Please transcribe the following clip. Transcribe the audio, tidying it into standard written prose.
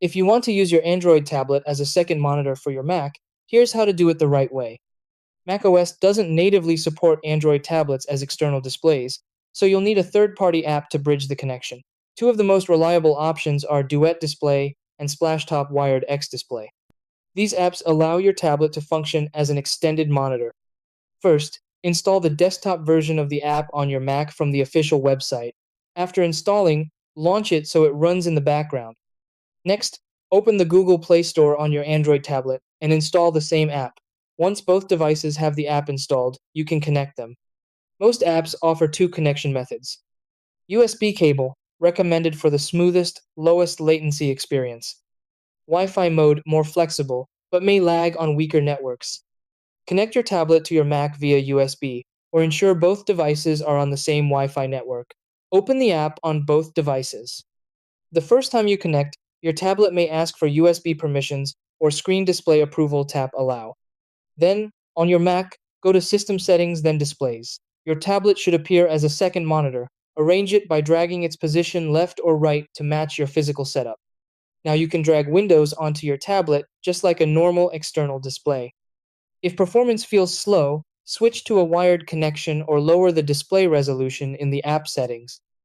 If you want to use your Android tablet as a second monitor for your Mac, here's how to do it the right way. macOS doesn't natively support Android tablets as external displays, so you'll need a third-party app to bridge the connection. Two of the most reliable options are Duet Display and Splashtop Wired X Display. These apps allow your tablet to function as an extended monitor. First, install the desktop version of the app on your Mac from the official website. After installing, launch it so it runs in the background. Next, open the Google Play Store on your Android tablet and install the same app. Once both devices have the app installed, you can connect them. Most apps offer two connection methods. USB cable, recommended for the smoothest, lowest latency experience. Wi-Fi mode, more flexible, but may lag on weaker networks. Connect your tablet to your Mac via USB, or ensure both devices are on the same Wi-Fi network. Open the app on both devices. The first time you connect, your tablet may ask for USB permissions or screen display approval, tap Allow. Then, on your Mac, go to System Settings, then Displays. Your tablet should appear as a second monitor. Arrange it by dragging its position left or right to match your physical setup. Now you can drag windows onto your tablet just like a normal external display. If performance feels slow, switch to a wired connection or lower the display resolution in the app settings.